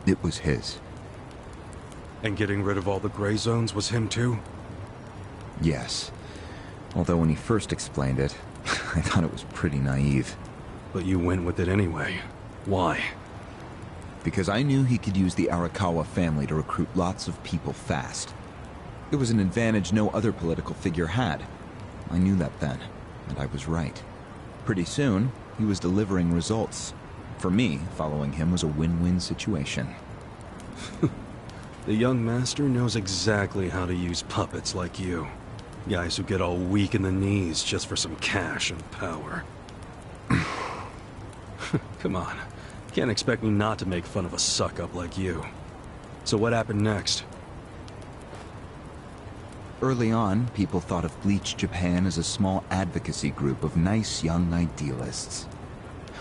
It was his. And getting rid of all the gray zones was him too? Yes. Although when he first explained it, I thought it was pretty naive. But you went with it anyway. Why? Because I knew he could use the Arakawa family to recruit lots of people fast. It was an advantage no other political figure had. I knew that then, and I was right. Pretty soon, he was delivering results. For me, following him was a win-win situation. The young master knows exactly how to use puppets like you. Guys who get all weak in the knees just for some cash and power. Come on. Can't expect me not to make fun of a suck-up like you. So what happened next? Early on, people thought of Bleach Japan as a small advocacy group of nice young idealists.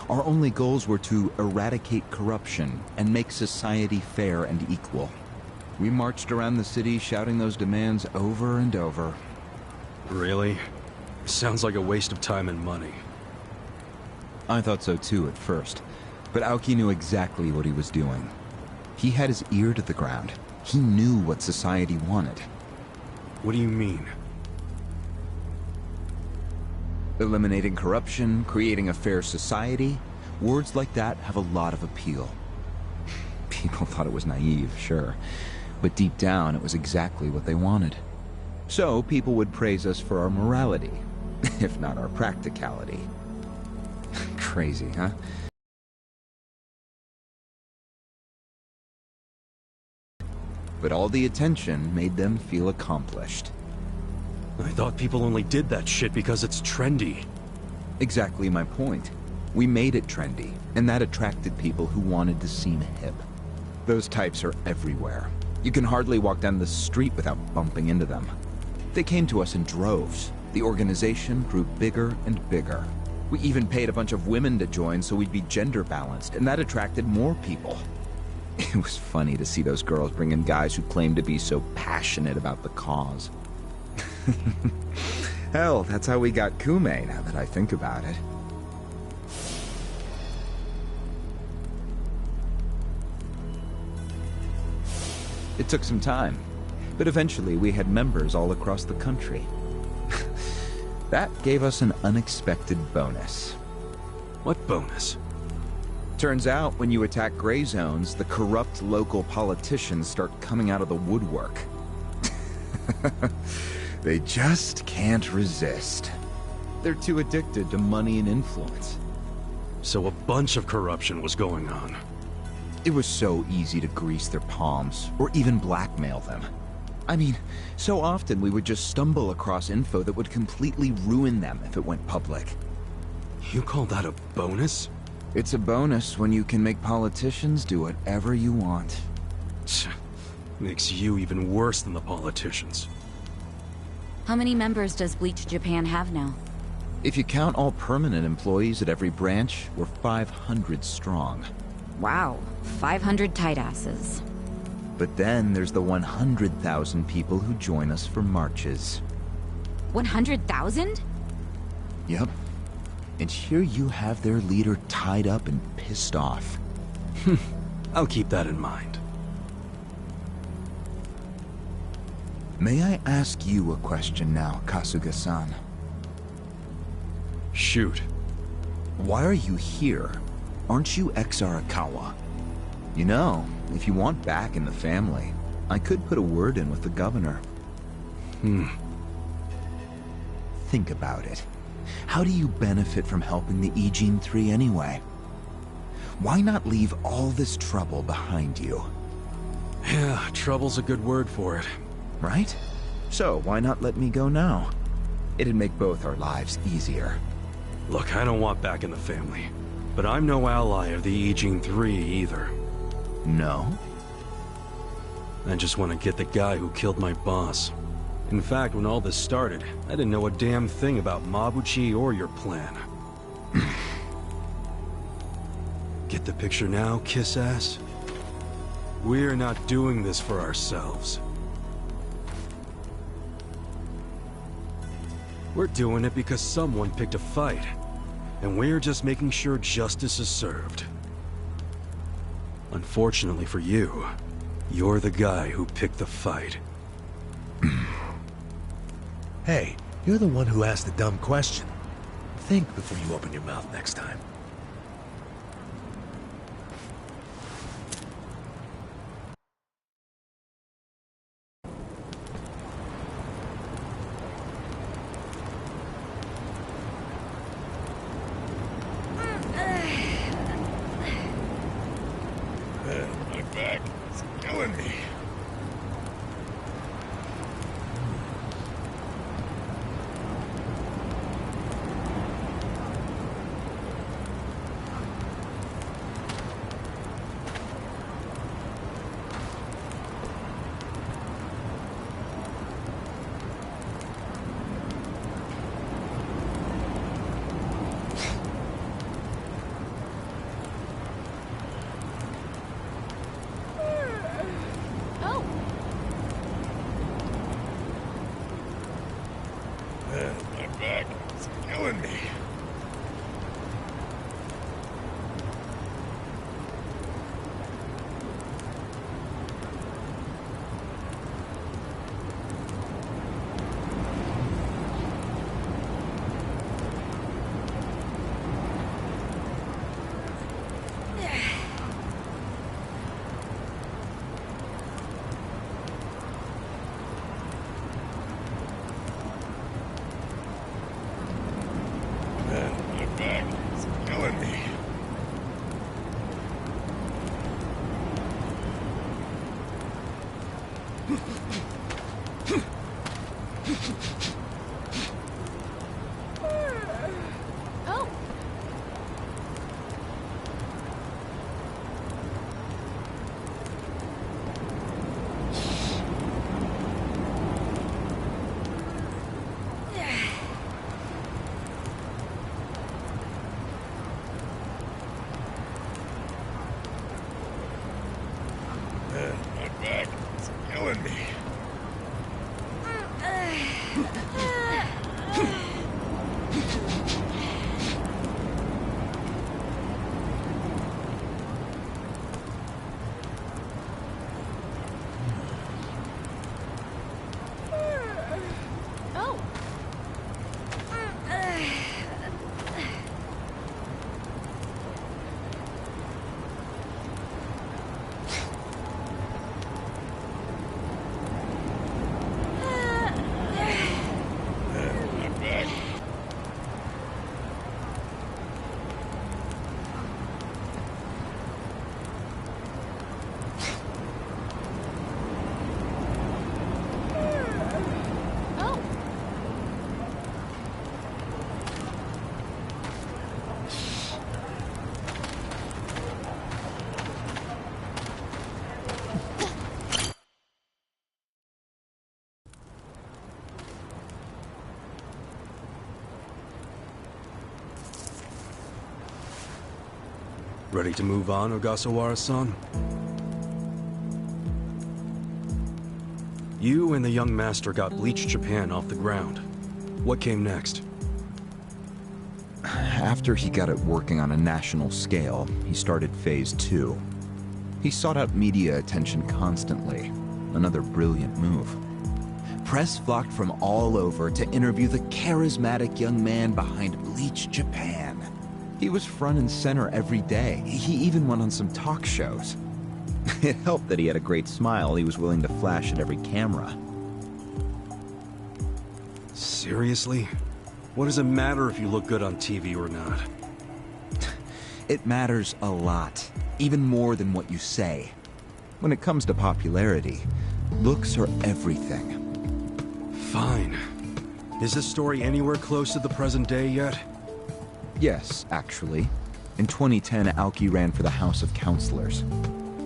Our only goals were to eradicate corruption and make society fair and equal. We marched around the city shouting those demands over and over. Really? Sounds like a waste of time and money. I thought so too at first, but Aoki knew exactly what he was doing. He had his ear to the ground. He knew what society wanted. What do you mean? Eliminating corruption, creating a fair society, words like that have a lot of appeal. People thought it was naive, sure, but deep down it was exactly what they wanted. So people would praise us for our morality, if not our practicality. Crazy, huh? But all the attention made them feel accomplished. I thought people only did that shit because it's trendy. Exactly my point. We made it trendy, and that attracted people who wanted to seem hip. Those types are everywhere. You can hardly walk down the street without bumping into them. They came to us in droves. The organization grew bigger and bigger. We even paid a bunch of women to join so we'd be gender balanced, and that attracted more people. It was funny to see those girls bring in guys who claimed to be so passionate about the cause. Hell, that's how we got Kume, now that I think about it. It took some time, but eventually we had members all across the country. That gave us an unexpected bonus. What bonus? Turns out, when you attack gray zones, the corrupt local politicians start coming out of the woodwork. They just can't resist. They're too addicted to money and influence. So a bunch of corruption was going on. It was so easy to grease their palms, or even blackmail them. I mean, so often we would just stumble across info that would completely ruin them if it went public. You call that a bonus? It's a bonus when you can make politicians do whatever you want. Makes you even worse than the politicians. How many members does Bleach Japan have now? If you count all permanent employees at every branch, we're 500 strong. Wow, 500 tight asses. But then there's the 100,000 people who join us for marches. 100,000? Yep. And here you have their leader tied up and pissed off. I'll keep that in mind. May I ask you a question now, Kasuga-san? Shoot. Why are you here? Aren't you ex-Arakawa? You know, if you want back in the family, I could put a word in with the governor. Think about it. How do you benefit from helping the Ijin 3 anyway? Why not leave all this trouble behind you? Yeah, trouble's a good word for it. Right? So why not let me go now? It'd make both our lives easier. Look, I don't want back in the family. But I'm no ally of the Ijin 3 either. No? I just want to get the guy who killed my boss. In fact, when all this started, I didn't know a damn thing about Mabuchi or your plan. Get the picture now, kiss ass? We're not doing this for ourselves. We're doing it because someone picked a fight. And we're just making sure justice is served. Unfortunately for you, you're the guy who picked the fight. Hey, you're the one who asked the dumb question. Think before you open your mouth next time. My back is killing me. My back is killing me. My back is killing me. My back is killing me. My back. Ready to move on, Ogasawara-san? You and the young master got Bleach Japan off the ground. What came next? After he got it working on a national scale, he started Phase 2. He sought out media attention constantly. Another brilliant move. Press flocked from all over to interview the charismatic young man behind Bleach Japan. He was front and center every day. He even went on some talk shows. It helped that he had a great smile he was willing to flash at every camera. Seriously? What does it matter if you look good on TV or not? It matters a lot, even more than what you say. When it comes to popularity, looks are everything. Fine. Is this story anywhere close to the present day yet? Yes, actually. In 2010, Aoki ran for the House of Councilors.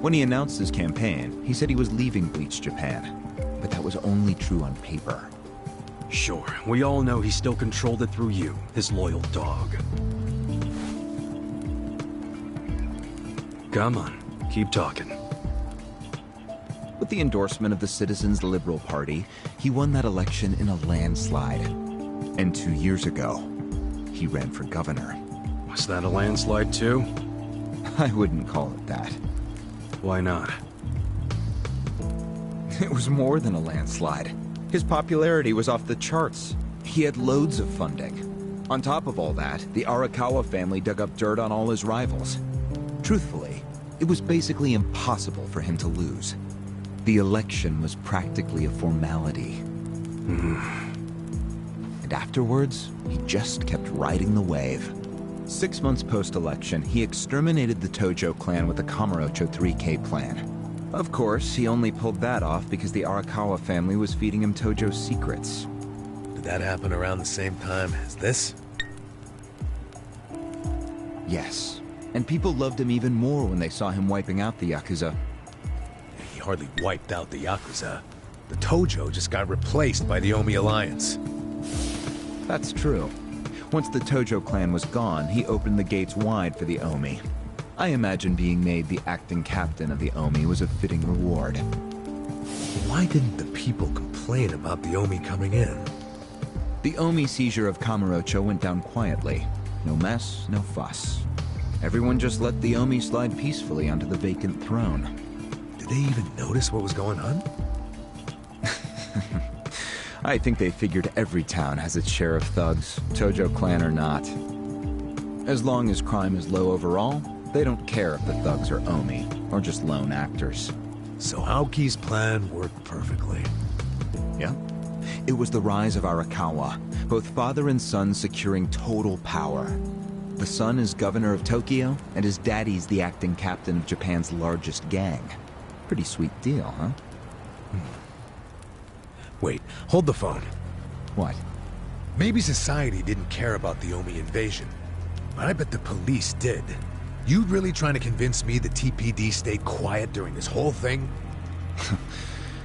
When he announced his campaign, he said he was leaving Bleach Japan. But that was only true on paper. Sure, we all know he still controlled it through you, his loyal dog. Come on, keep talking. With the endorsement of the Citizens Liberal Party, he won that election in a landslide. And 2 years ago, he ran for governor. Was that a landslide too? I wouldn't call it that. Why not? It was more than a landslide. His popularity was off the charts. He had loads of funding. On top of all that, the Arakawa family dug up dirt on all his rivals. Truthfully, it was basically impossible for him to lose. The election was practically a formality. And afterwards, he just kept riding the wave. 6 months post-election, he exterminated the Tojo clan with the Kamurocho 3K plan. Of course, he only pulled that off because the Arakawa family was feeding him Tojo secrets. Did that happen around the same time as this? Yes. And people loved him even more when they saw him wiping out the Yakuza. He hardly wiped out the Yakuza. The Tojo just got replaced by the Omi Alliance. That's true. Once the Tojo clan was gone, he opened the gates wide for the Omi. I imagine being made the acting captain of the Omi was a fitting reward. Why didn't the people complain about the Omi coming in? The Omi seizure of Kamurocho went down quietly. No mess, no fuss. Everyone just let the Omi slide peacefully onto the vacant throne. Did they even notice what was going on? I think they figured every town has its share of thugs, Tojo clan or not. As long as crime is low overall, they don't care if the thugs are Omi, or just lone actors. So Aoki's plan worked perfectly. Yeah. It was the rise of Arakawa, both father and son securing total power. The son is governor of Tokyo, and his daddy's the acting captain of Japan's largest gang. Pretty sweet deal, huh? Wait, hold the phone. What? Maybe society didn't care about the Omi invasion, but I bet the police did. You really trying to convince me the TPD stayed quiet during this whole thing?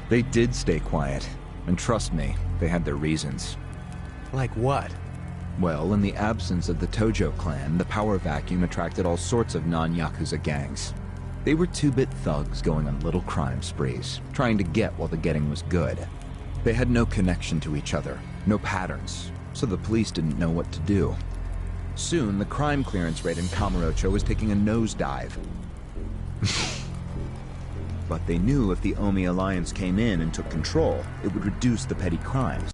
They did stay quiet, and trust me, they had their reasons. Like what? Well, in the absence of the Tojo clan, the power vacuum attracted all sorts of non-Yakuza gangs. They were two-bit thugs going on little crime sprees, trying to get while the getting was good. They had no connection to each other, no patterns, so the police didn't know what to do. Soon, the crime clearance rate in Kamurocho was taking a nosedive. But they knew if the Omi Alliance came in and took control, it would reduce the petty crimes.